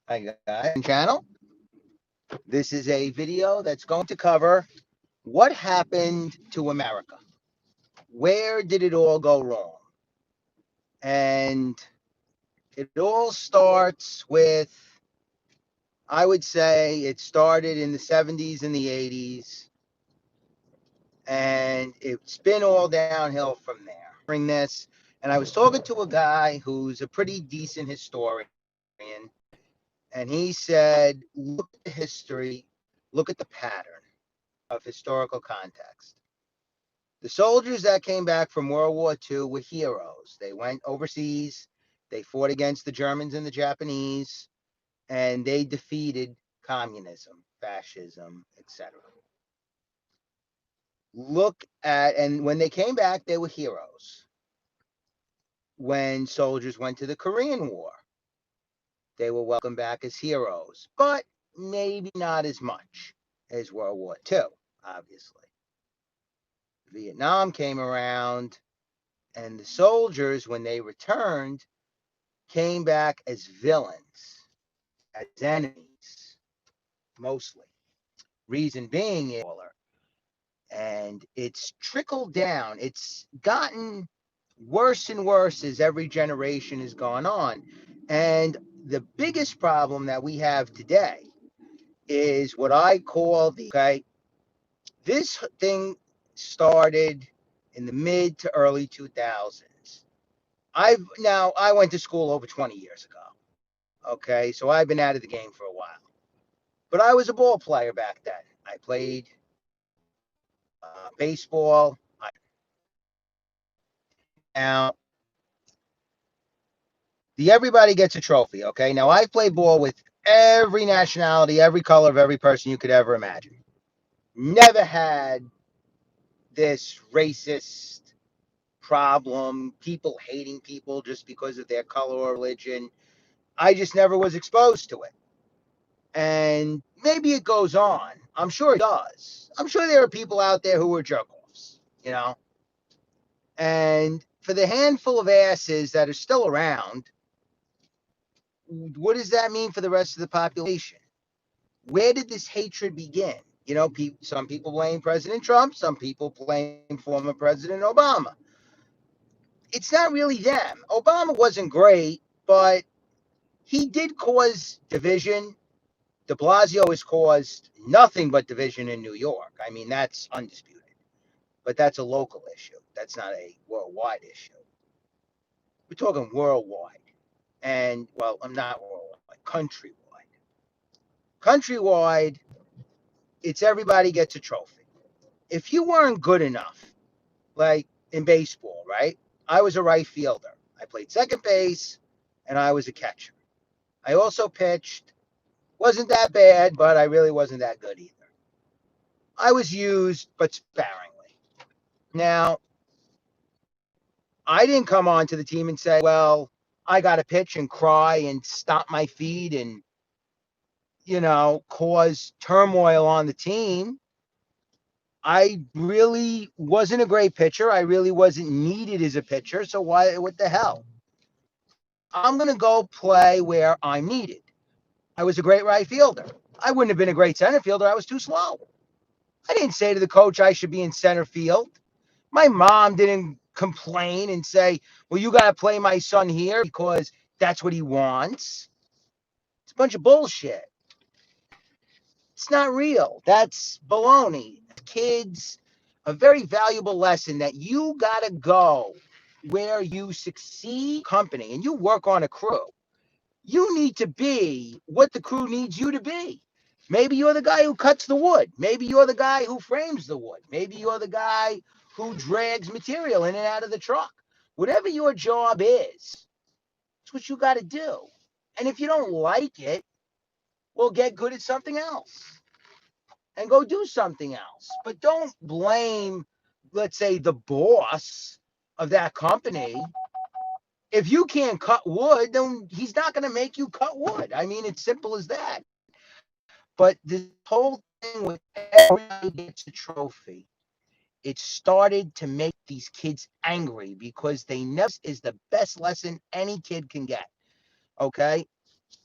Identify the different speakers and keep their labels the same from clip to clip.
Speaker 1: Hi guys, channel. This is a video that's going to cover what happened to America. Where did it all go wrong? And it all starts with, I would say it started in the 70s and the 80s, and it's been all downhill from there. Bring this, and I was talking to a guy who's a pretty decent historian, and he said, look at the history, look at the pattern of historical context. The soldiers that came back from World War II were heroes. They went overseas, they fought against the Germans and the Japanese, and they defeated communism, fascism, etc. Look at, and when they came back, they were heroes. When soldiers went to the Korean War, they were welcomed back as heroes, but maybe not as much as World War II, obviously. Vietnam came around, and the soldiers, when they returned, came back as villains, as enemies, mostly. Reason being is, and it's trickled down. It's gotten worse and worse as every generation has gone on. And the biggest problem that we have today is what I call this thing started in the mid to early 2000s. I went to school over 20 years ago. Okay, so I've been out of the game for a while. But I was a ball player back then. I played baseball. Now, the everybody gets a trophy. Okay, now I've played ball with every nationality, every color of every person you could ever imagine. Never had this racist problem, people hating people just because of their color or religion. I just never was exposed to it. And maybe it goes on. I'm sure it does. I'm sure there are people out there who are jerk offs, you know. And for the handful of asses that are still around, what does that mean for the rest of the population? Where did this hatred begin? You know, some people blame President Trump, some people blame former President Obama. It's not really them. Obama wasn't great, but he did cause division. De Blasio has caused nothing but division in New York. I mean, that's undisputed. But that's a local issue. That's not a worldwide issue. We're talking worldwide. And, well, I'm not worldwide, countrywide. Countrywide, it's everybody gets a trophy. If you weren't good enough, like in baseball, right? I was a right fielder. I played second base and I was a catcher. I also pitched. Wasn't that bad, but I really wasn't that good either. I was used, but sparingly. Now, I didn't come onto the team and say, well, I got to pitch and cry and stomp my feet and, cause turmoil on the team. I really wasn't a great pitcher. I really wasn't needed as a pitcher. So what the hell? I'm going to go play where I'm needed. I was a great right fielder. I wouldn't have been a great center fielder. I was too slow. I didn't say to the coach I should be in center field. My mom didn't complain and say, well, you got to play my son here because that's what he wants. It's a bunch of bullshit. It's not real. That's baloney. Kids, a very valuable lesson that you got to go where you succeed company and you work on a crew. You need to be what the crew needs you to be. Maybe you're the guy who cuts the wood. Maybe you're the guy who frames the wood. Maybe you're the guy who drags material in and out of the truck. Whatever your job is, it's what you got to do. And if you don't like it, well, get good at something else and go do something else. But don't blame, let's say, the boss of that company. If you can't cut wood, then he's not going to make you cut wood. I mean, it's simple as that. But this whole thing with everybody gets a trophy, it started to make these kids angry because they never is the best lesson any kid can get. Okay.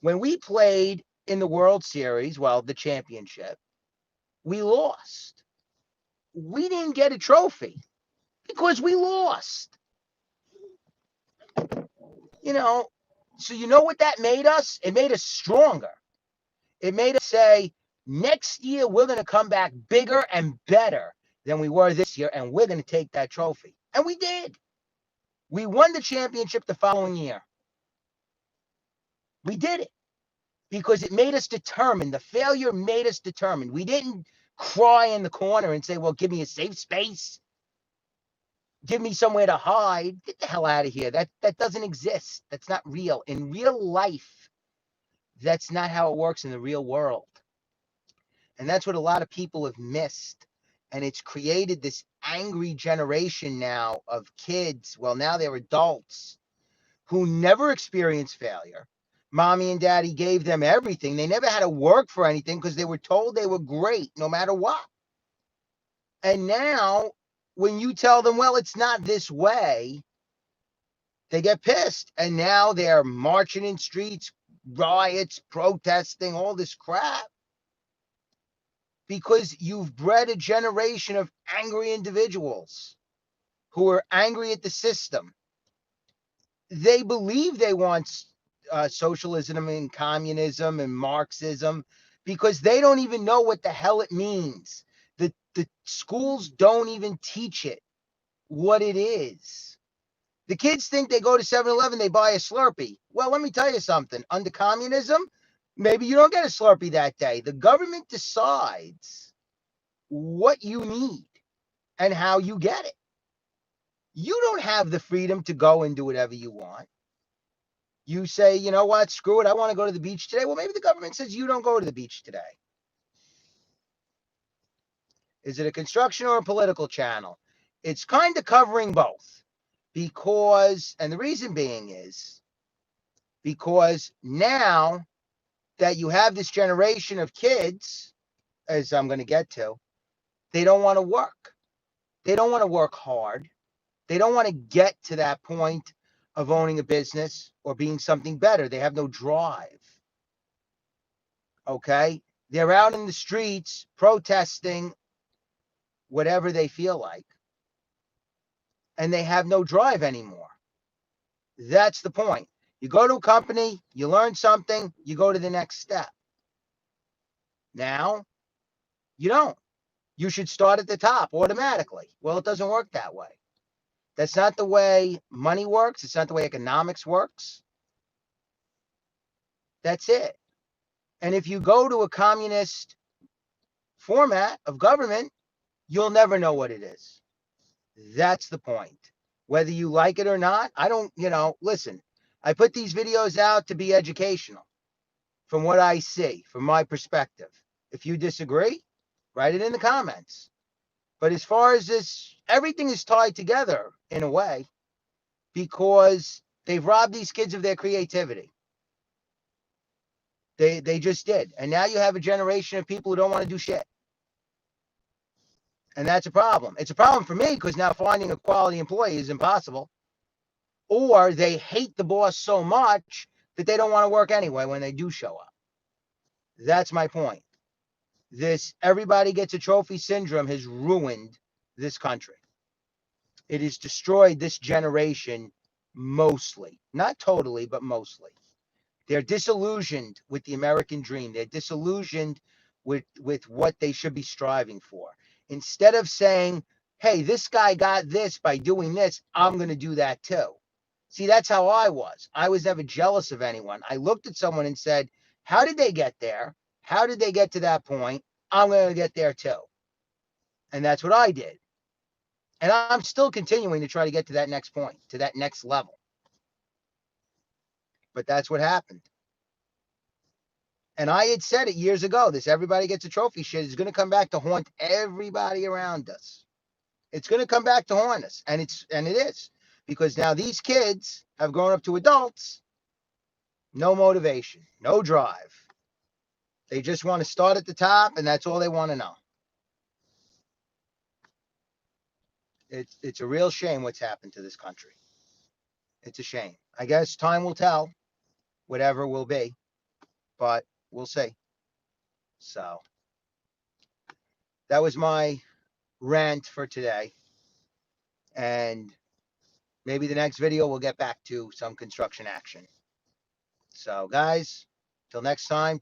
Speaker 1: When we played in the World Series, well, the championship, we lost. We didn't get a trophy because we lost. You know, so you know what that made us? It made us stronger. It made us say, next year we're going to come back bigger and better than we were this year, and we're going to take that trophy. And we did. We won the championship the following year. We did it because it made us determined. The failure made us determined. We didn't cry in the corner and say, well, give me a safe space. Give me somewhere to hide. Get the hell out of here. That doesn't exist. That's not real. In real life, that's not how it works in the real world. And that's what a lot of people have missed. And it's created this angry generation now of kids. Well, now they're adults who never experienced failure. Mommy and daddy gave them everything. They never had to work for anything because they were told they were great no matter what. And now, when you tell them, well, it's not this way, they get pissed. And now they're marching in streets, riots, protesting, all this crap. Because you've bred a generation of angry individuals who are angry at the system. They believe they want socialism and communism and Marxism because they don't even know what the hell it means. The schools don't even teach it what it is. The kids think they go to 7-Eleven, they buy a Slurpee. Well, let me tell you something. Under communism, maybe you don't get a Slurpee that day. The government decides what you need and how you get it. You don't have the freedom to go and do whatever you want. You say, you know what, screw it, I want to go to the beach today. Well, maybe the government says you don't go to the beach today. Is it a construction or a political channel? It's kind of covering both because, and the reason being is because now that you have this generation of kids, as I'm going to get to, they don't want to work. They don't want to work hard. They don't want to get to that point of owning a business or being something better. They have no drive. Okay? They're out in the streets protesting whatever they feel like. And they have no drive anymore. That's the point. You go to a company, you learn something, you go to the next step. Now, you don't. You should start at the top automatically. Well, it doesn't work that way. That's not the way money works. It's not the way economics works. That's it. And if you go to a communist format of government, you'll never know what it is. That's the point. Whether you like it or not, I don't, listen, I put these videos out to be educational from what I see, from my perspective. If you disagree, write it in the comments. But as far as this, everything is tied together in a way because they've robbed these kids of their creativity. They just did. And now you have a generation of people who don't want to do shit. And that's a problem. It's a problem for me because now finding a quality employee is impossible. Or they hate the boss so much that they don't want to work anyway when they do show up. That's my point. This everybody gets a trophy syndrome has ruined this country. It has destroyed this generation mostly. Not totally, but mostly. They're disillusioned with the American dream. They're disillusioned with what they should be striving for. Instead of saying, hey, this guy got this by doing this, I'm going to do that too. See, that's how I was. I was never jealous of anyone. I looked at someone and said, how did they get there? How did they get to that point? I'm going to get there too. And that's what I did. And I'm still continuing to try to get to that next point, to that next level. But that's what happened. And I had said it years ago, this everybody gets a trophy shit is going to come back to haunt everybody around us. It's going to come back to haunt us. And it is. Because now these kids have grown up to adults, no motivation, no drive. They just want to start at the top, and that's all they want to know. It's a real shame what's happened to this country. It's a shame. I guess time will tell, whatever will be. but we'll see. So that was my rant for today. And maybe the next video we'll get back to some construction action. So guys, till next time.